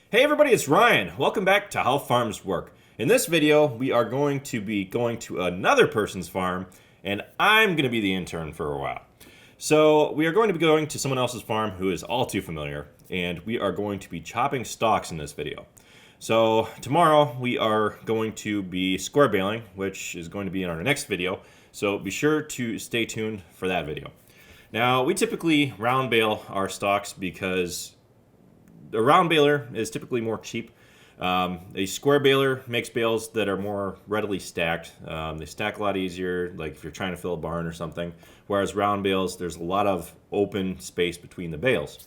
Hey everybody, it's Ryan. Welcome back to How Farms Work. In this video, we are going to be going to another person's farm, and I'm going to be the intern for a while. So we are going to be going to someone else's farm who is all too familiar, and we are going to be chopping stalks in this video. So tomorrow we are going to be square baling, which is going to be in our next video, so be sure to stay tuned for that video. Now, we typically round bale our stalks because a round baler is typically more cheap. A square baler makes bales that are more readily stacked. They stack a lot easier, like if you're trying to fill a barn or something. Whereas round bales, there's a lot of open space between the bales.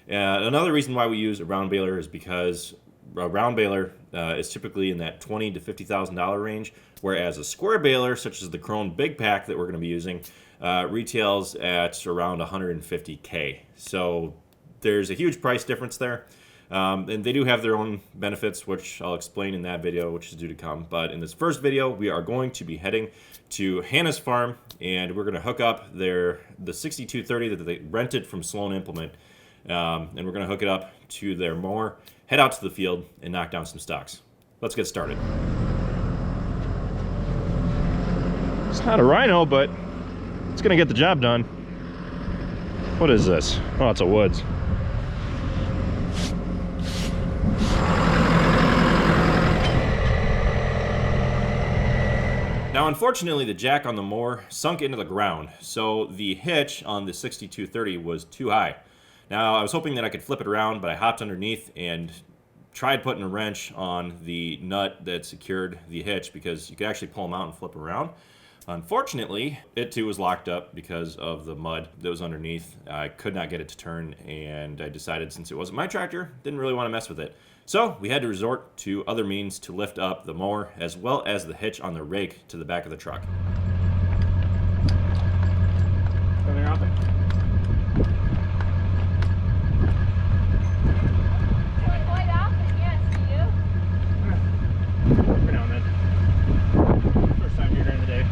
Another reason why we use a round baler is because a round baler is typically in that $20,000 to $50,000 range, whereas a square baler, such as the Krone Big Pack that we're going to be using, retails at around $150K. So there's a huge price difference there. And they do have their own benefits, which I'll explain in that video, which is due to come. But in this first video, we are going to be heading to Hannah's farm, and we're going to hook up the 6230 that they rented from Sloan Implement, and we're going to hook it up to their mower, head out to the field, and knock down some stalks. Let's get started. It's not a rhino, but it's going to get the job done. What is this? Oh, it's a woods. Now, unfortunately, the jack on the mower sunk into the ground, so the hitch on the 6230 was too high. Now, I was hoping that I could flip it around, but I hopped underneath and tried putting a wrench on the nut that secured the hitch because you could actually pull them out and flip around. Unfortunately, it too was locked up because of the mud that was underneath. I could not get it to turn, and I decided since it wasn't my tractor, didn't really want to mess with it. So we had to resort to other means to lift up the mower as well as the hitch on the rake to the back of the truck. Coming off it. Quite often, yes, do you? Every now and then. First time here during the day.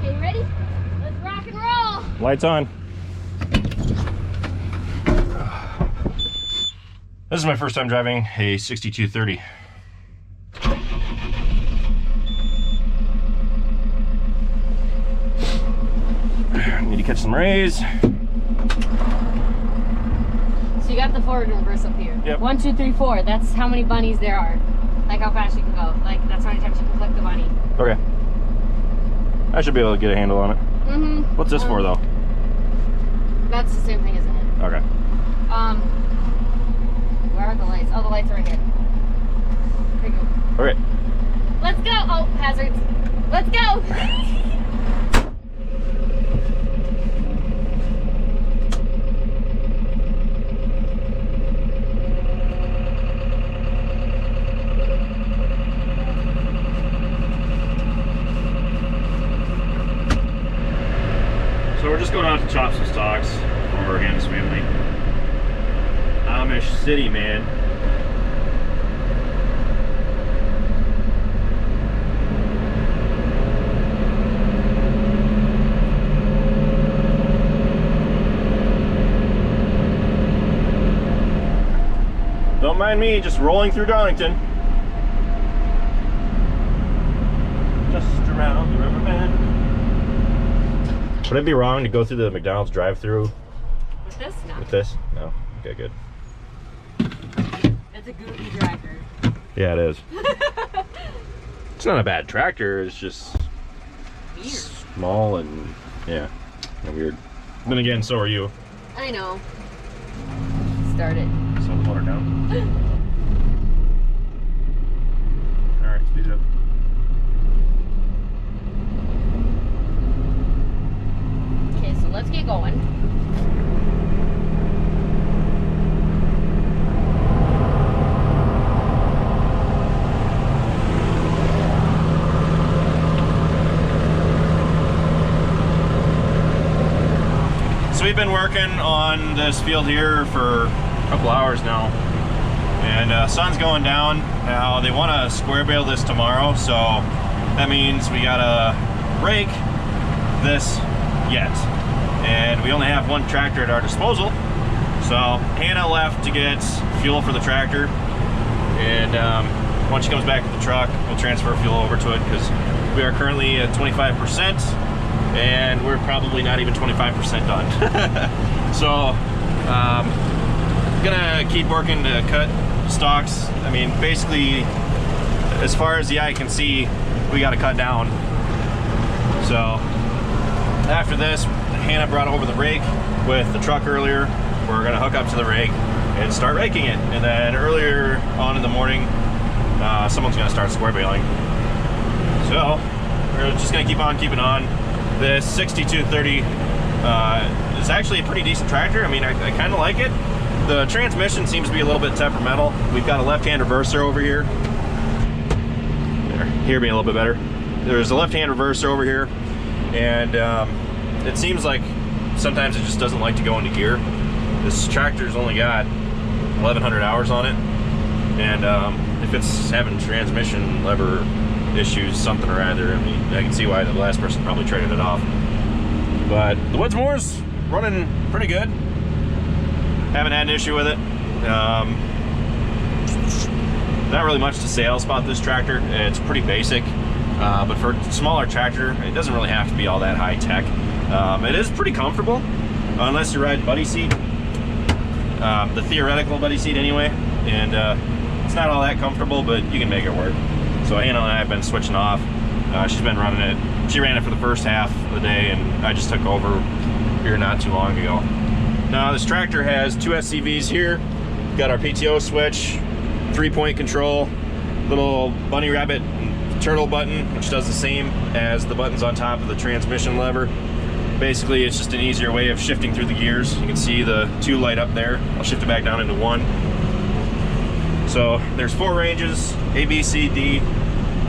Okay, you ready? Let's rock and roll! Lights on. This is my first time driving a 6230. Need to catch some rays. So you got the forward and reverse up here. Yep. 1, 2, 3, 4. That's how many bunnies there are. Like how fast you can go. Like that's how many times you can click the bunny. Okay. I should be able to get a handle on it. Mm-hmm. What's this for though? That's the same thing, isn't it? Okay. Where are the lights? Oh, the lights are right here. Here you go. Okay. Let's go! Oh, hazards. Let's go! So we're just going out to chop some stalks for Hannah's family. Amish city, man. Don't mind me just rolling through Darlington. Just around the river bend. Would I be wrong to go through the McDonald's drive-thru With this? No. with this? No. Okay, good. It's a goofy tractor. Yeah, it is. It's not a bad tractor. It's just Weird. small and yeah, and weird. Then again, so are you. I know. Start it. Slow the motor down. All right, speed it up. Okay, so let's get going. So we've been working on this field here for a couple hours now, and sun's going down. Now they want to square bale this tomorrow, so that means we gotta rake this yet. And we only have one tractor at our disposal, So Hannah left to get fuel for the tractor, and once she comes back with the truck, we'll transfer fuel over to it because we are currently at 25%, and we're probably not even 25% done. So gonna keep working to cut stalks. I mean, basically, as far as the eye can see, we got to cut down. So after this, Hannah brought over the rake with the truck earlier. We're gonna hook up to the rake and start raking it. And then earlier on in the morning, someone's gonna start square baling. So we're just gonna keep on keeping on. This 6230 is actually a pretty decent tractor. I mean, I kind of like it. The transmission seems to be a little bit temperamental. We've got a left-hand reverser over here. There, here being a little bit better. There's a left-hand reverser over here, and it seems like sometimes it just doesn't like to go into gear. This tractor's only got 1,100 hours on it, and if it's having transmission lever issues, something or other, I mean, I can see why the last person probably traded it off. But the Woodsmore's running pretty good. Haven't had an issue with it. Not really much to say else about this tractor. It's pretty basic, but for a smaller tractor, it doesn't really have to be all that high tech. It is pretty comfortable, unless you ride buddy seat, the theoretical buddy seat anyway, and it's not all that comfortable, but you can make it work. So Hannah and I have been switching off. She's been running it. She ran it for the first half of the day, and I just took over here not too long ago. Now this tractor has 2 SCVs here. We've got our PTO switch, 3-point control, little bunny rabbit and turtle button, which does the same as the buttons on top of the transmission lever. Basically, it's just an easier way of shifting through the gears. You can see the 2 light up there. I'll shift it back down into 1. So there's 4 ranges, A, B, C, D,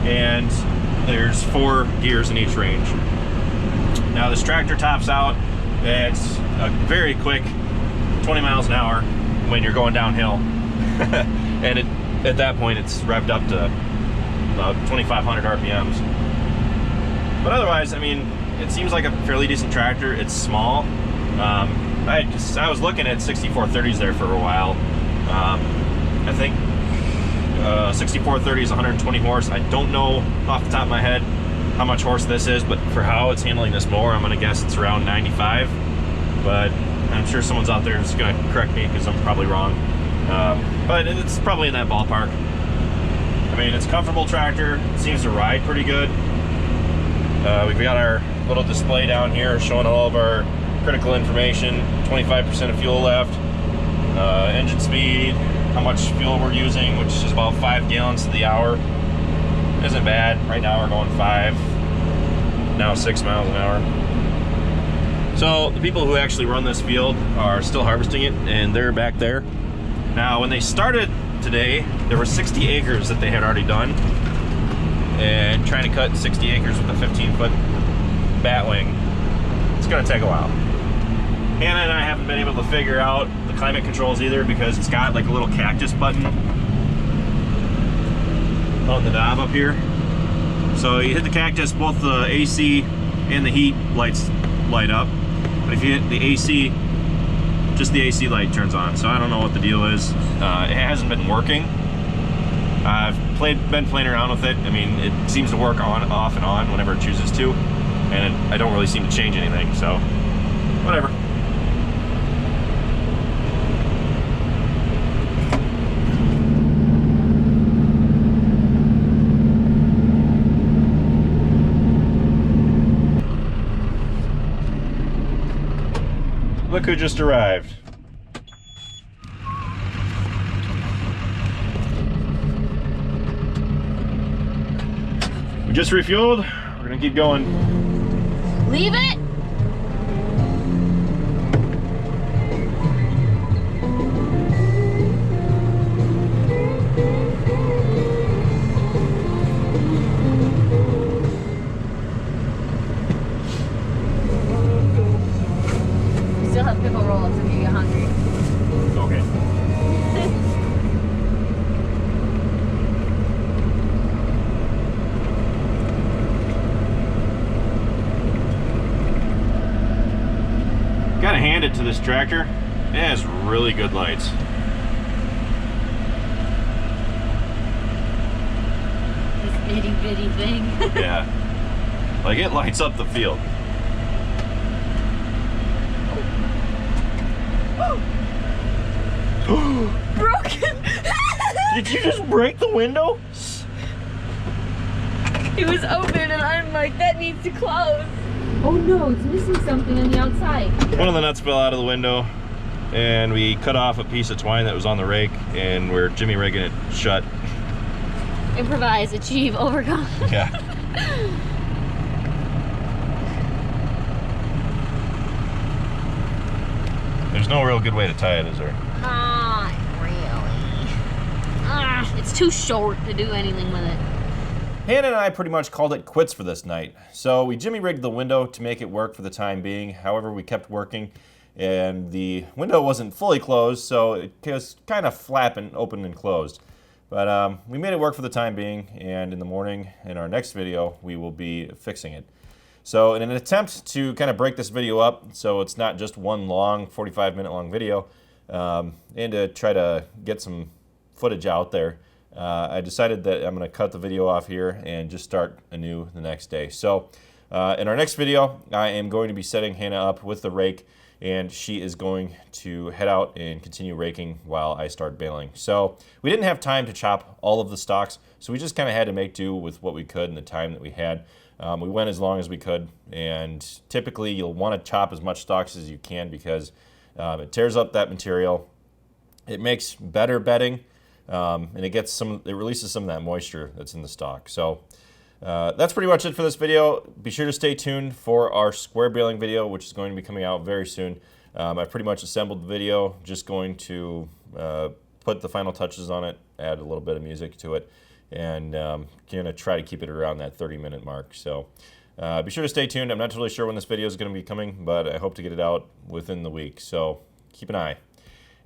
and there's 4 gears in each range. Now this tractor tops out at a very quick 20 miles an hour when you're going downhill. And at that point it's revved up to about 2,500 RPMs. But otherwise, I mean, it seems like a fairly decent tractor. It's small. I was looking at 6430s there for a while. I think 6430 is 120 horse. I don't know off the top of my head how much horse this is, but for how it's handling this mower, I'm gonna guess it's around 95. But I'm sure someone's out there who's gonna correct me because I'm probably wrong. But it's probably in that ballpark. I mean, it's a comfortable tractor. It seems to ride pretty good. We've got our little display down here showing all of our critical information. 25% of fuel left, engine speed, how much fuel we're using, which is about 5 gallons to the hour. Isn't bad. Right now we're going 5, now 6 miles an hour. So the people who actually run this field are still harvesting it, and they're back there. Now when they started today, there were 60 acres that they had already done, and trying to cut 60 acres with a 15-foot batwing, it's going to take a while. Hannah and I haven't been able to figure out the climate controls either, because it's got like a little cactus button on the knob up here. So you hit the cactus, both the AC and the heat lights light up. But if you hit the AC, just the AC light turns on. So I don't know what the deal is. It hasn't been working. I've been playing around with it. I mean, it seems to work on, off, and on whenever it chooses to, and I don't really seem to change anything. So whatever. Look who just arrived. We just refueled. We're gonna keep going. Leave it. Still have pickle roll-ups if you get hungry. Okay. Gotta hand it to this tractor. It has really good lights. This itty bitty thing. Yeah. Like, it lights up the field. Broken. Did you just break the window? It was open and I'm like, that needs to close. Oh no, it's missing something on the outside. One of the nuts fell out of the window, and we cut off a piece of twine that was on the rake, and we're jimmy rigging it shut. Improvise, achieve, overcome. Yeah. There's no real good way to tie it, is there? Not really. It's too short to do anything with it. Hannah and I pretty much called it quits for this night. So we jimmy rigged the window to make it work for the time being. However, we kept working, and the window wasn't fully closed, so it was kind of flapping open and closed. But we made it work for the time being, and in the morning, in our next video, we will be fixing it. So in an attempt to kind of break this video up, so it's not just one long 45-minute long video, and to try to get some footage out there, I decided that I'm going to cut the video off here and just start anew the next day. So in our next video, I am going to be setting Hannah up with the rake, and she is going to head out and continue raking while I start baling. So we didn't have time to chop all of the stalks, so we just kind of had to make do with what we could in the time that we had. We went as long as we could, and typically you'll want to chop as much stalks as you can because it tears up that material. It makes better bedding, and it releases some of that moisture that's in the stalk. So that's pretty much it for this video. Be sure to stay tuned for our square baling video, which is going to be coming out very soon. I've pretty much assembled the video, just going to put the final touches on it, add a little bit of music to it, and gonna try to keep it around that 30-minute mark. So be sure to stay tuned. I'm not totally sure when this video is going to be coming, but I hope to get it out within the week, so keep an eye.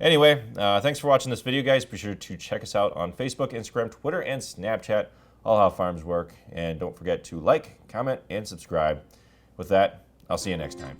Anyway, thanks for watching this video, guys. Be sure to check us out on Facebook, Instagram, Twitter, and Snapchat, all how farms work, and don't forget to like, comment, and subscribe. With that, I'll see you next time.